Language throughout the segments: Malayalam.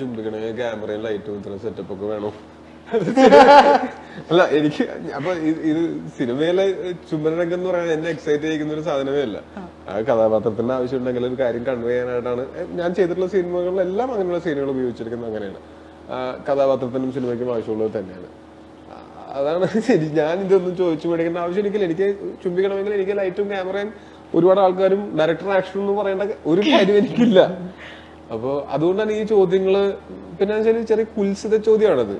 ചുംബിക്കണ ക്യാമറയും ലൈറ്റും ഇത്ര സെറ്റപ്പ് ഒക്കെ വേണം. അല്ല എനിക്ക് അപ്പൊ ഇത് സിനിമയിലെ ചുംബന രംഗം എന്ന് പറയുന്നത് എന്നെ എക്സൈറ്റ് ചെയ്യിക്കുന്ന ഒരു സാധനമേ അല്ല. ആ കഥാപാത്രത്തിന്റെ ആവശ്യം ഉണ്ടെങ്കിൽ ഒരു കാര്യം കൺവേ ചെയ്യാനായിട്ടാണ് ഞാൻ ചെയ്തിട്ടുള്ള സിനിമകളിലെല്ലാം അങ്ങനെയുള്ള സീനുകൾ ഉപയോഗിച്ചിരിക്കുന്നത്. അങ്ങനെയാണ് കഥാപാത്രത്തിനും സിനിമയ്ക്കും ആവശ്യമുള്ളത് തന്നെയാണ്. അതാണ് ശരി. ഞാൻ ഇതൊന്നും ചോദിച്ചു മേടിക്കേണ്ട ആവശ്യം എനിക്കില്ല. എനിക്ക് ചുംബിക്കണമെങ്കിൽ എനിക്ക് ലൈറ്റും ക്യാമറയും ഒരുപാട് ആൾക്കാരും ഡയറക്ടർ ആക്ഷൻ എന്ന് പറയേണ്ട ഒരു കാര്യം എനിക്കില്ല. അപ്പൊ അതുകൊണ്ടാണ് ഈ ചോദ്യങ്ങള് പിന്നെ ചെറിയ കുൽസിത ചോദ്യമാണത്.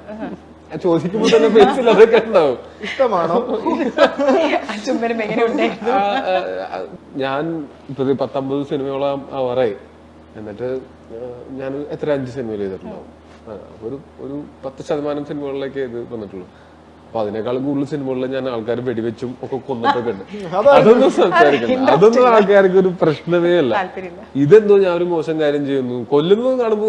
ചോദിക്കുമ്പോൾ തന്നെ ഫേസിൽ അതൊക്കെ ഉണ്ടാവും. ഇഷ്ടമാണോ? ഞാൻ ഇപ്പൊ 19 സിനിമയോളം ആവാറായി. എന്നിട്ട് ഞാൻ എത്ര 5 സിനിമയിൽ ചെയ്തിട്ടുണ്ടാവും. ഒരു 10% സിനിമകളിലേക്ക് ഇത് വന്നിട്ടുള്ളൂ. അപ്പൊ അതിനേക്കാളും കൂടുതൽ സിനിമകളിൽ ഞാൻ ആൾക്കാർ വെടിവെച്ചും ഒക്കെ കൊന്നിട്ടൊക്കെ ഉണ്ട്. അതൊന്നും സംസാരിക്കണം. അതൊന്നും ആൾക്കാർക്ക് ഒരു പ്രശ്നമേ അല്ല. ഇതെന്തോ ഞാൻ ഒരു മോശം കാര്യം ചെയ്യുന്നു കൊല്ലുന്നത് കാണുമ്പോ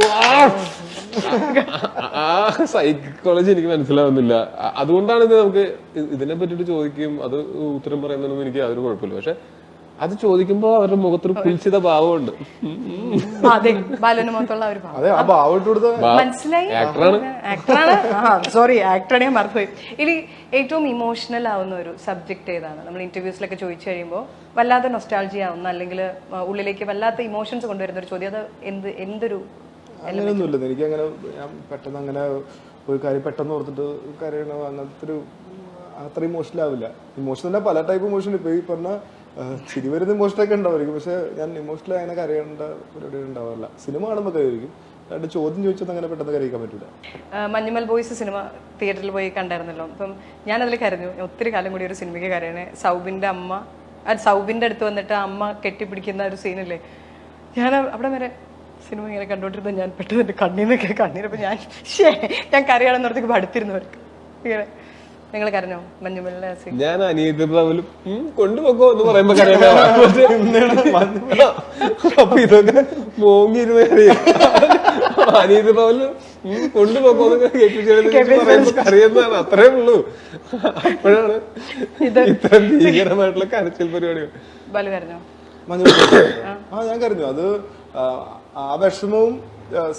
ആ സൈക്കോളജി എനിക്ക് മനസ്സിലാവുന്നില്ല. അതുകൊണ്ടാണ് ഇത് നമുക്ക് ഇതിനെ പറ്റിട്ട് ചോദിക്കുകയും അത് ഉത്തരം പറയുന്നതൊന്നും എനിക്ക് യാതൊരു കുഴപ്പമില്ല. പക്ഷെ അത് ചോദിക്കുമ്പോ അവരുടെ മുഖത്തൊരു കുൽസിത ഭാവമുണ്ട്. സോറി ആക്ടറാണ് ഞാൻ മറന്നുപോയി. ഇനി ഏറ്റവും ഇമോഷണൽ ആവുന്ന ഒരു സബ്ജക്ട് ഏതാണ്? നമ്മൾ ഇന്റർവ്യൂസിലൊക്കെ ചോദിച്ചു കഴിയുമ്പോൾ വല്ലാതെ നൊസ്റ്റാൾജി ആവുന്ന അല്ലെങ്കിൽ ഉള്ളിലേക്ക് വല്ലാത്ത ഇമോഷൻസ് കൊണ്ടുവരുന്ന ഒരു ചോദ്യം, അത് എന്തൊരു? അങ്ങനെയൊന്നുമില്ല. എനിക്ക് അങ്ങനെ ഞാൻ പെട്ടെന്ന് അങ്ങനെ ഒരു കാര്യം പെട്ടെന്ന് ഓർത്തിട്ട് കരയണോ അങ്ങനത്തെ ഒരു അത്ര ഇമോഷണൽ ആവില്ല. ഇമോഷണൽ പല ടൈപ്പ് ഇമോഷൻ. ഇപ്പൊ ഈ പറഞ്ഞ ചിരി വരുന്ന ഇമോഷനൊക്കെ ഉണ്ടാവുമായിരിക്കും. പക്ഷെ ഞാൻ ഇമോഷണൽ അങ്ങനെ കരയേണ്ട പരിപാടി ഉണ്ടാവാറില്ല. സിനിമ കാണുമ്പോൾ കരയായിരിക്കും. രണ്ട് ചോദ്യം ചോദിച്ചത് അങ്ങനെ പെട്ടെന്ന് കരയിക്കാൻ പറ്റില്ല. മഞ്ഞുമൽ ബോയ്സ് സിനിമ തിയേറ്ററിൽ പോയി കണ്ടായിരുന്നല്ലോ. അപ്പം ഞാനതിൽ കരഞ്ഞു. ഒത്തിരി കാലം കൂടി ഒരു സിനിമയ്ക്ക് കരയണേ. സൗബിന്റെ അടുത്ത് വന്നിട്ട് അമ്മ കെട്ടിപ്പിടിക്കുന്ന ഒരു സീനില്ലേ, ഞാൻ അവിടെ വരെ സിനിമ ഇങ്ങനെ കണ്ടോണ്ടിരുന്ന ഞാൻ പെട്ടെന്ന് കണ്ണീന്നൊക്കെ കണ്ണീരപ്പോ ഞാൻ കരയാണെന്ന് ഓർത്തേക്ക് അടുത്തിരുന്നവർക്ക് ഇങ്ങനെ. നിങ്ങൾ കരഞ്ഞോ മഞ്ഞുമലിന്റെ സീൻ? ഞാൻ അനിയത്തിലും കൊണ്ടുപോക്കോ എന്ന് പറയുമ്പോ അപ്പൊ ഇതൊക്കെ മോങ്ങിയിരുന്ന അനിയത്തി ഭവനിൽ കൊണ്ടുപോക്കോ അറിയുന്നതാണ്. അത്രേ ഉള്ളൂ. അപ്പോഴാണ് ഇത്രയും ഭീകരമായിട്ടുള്ള കരച്ചിൽ പരിപാടികൾ. ബാലു കരഞ്ഞോ? ഞാൻ കരഞ്ഞു. അത് ആ വിഷമവും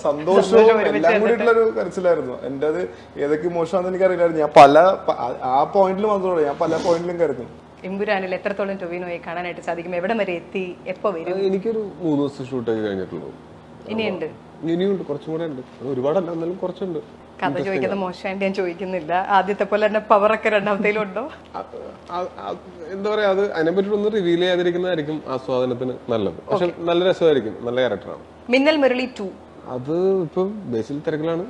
സന്തോഷവും എല്ലാം കൂടിയിട്ടുള്ളൊരു കരച്ചിലായിരുന്നു. എൻ്റെ അത് ഏതൊക്കെ ഇമോഷനാണെന്ന് എനിക്കറിയില്ലായിരുന്നു. ഞാൻ ആ പോയിന്റിൽ മാത്രമേ ഞാൻ പല പോയിന്റിലും കരുതും. എമ്പുരാനിൽ എത്രത്തോളം ടൊവിനോയെ കാണാനായിട്ട് സാധിക്കും? എവിടെ വരെ എത്തി? എപ്പോ വരും? എനിക്കൊരു 3 ദിവസം ഷൂട്ടൊക്കെ കഴിഞ്ഞിട്ടുള്ളൂ. ഇനിയുണ്ട്? ഇനിയുണ്ട്, കുറച്ചും കൂടെ ഉണ്ട്. ഒരുപാടല്ല, എന്നാലും കുറച്ചുണ്ട്. കഥ ചോദിക്കുന്നത് മോശമായിട്ട് ഞാൻ ചോദിക്കുന്നില്ല. ആദ്യത്തെ പോലെ തന്നെ പവറൊക്കെ രണ്ടാമത്തേലും ഉണ്ടോ? എന്താ പറയാ, അത് അതിനെപ്പറ്റി റിവീൽ ചെയ്യാതിരിക്കുന്നതായിരിക്കും ആസ്വാദനത്തിന് നല്ലത്. പക്ഷെ നല്ല രസമായിരിക്കും. നല്ല ക്യാരക്ടറാണ്. മിന്നൽ മുരളി 2 അത് ഇപ്പം ബേസിൽ തിരക്കിലാണ്.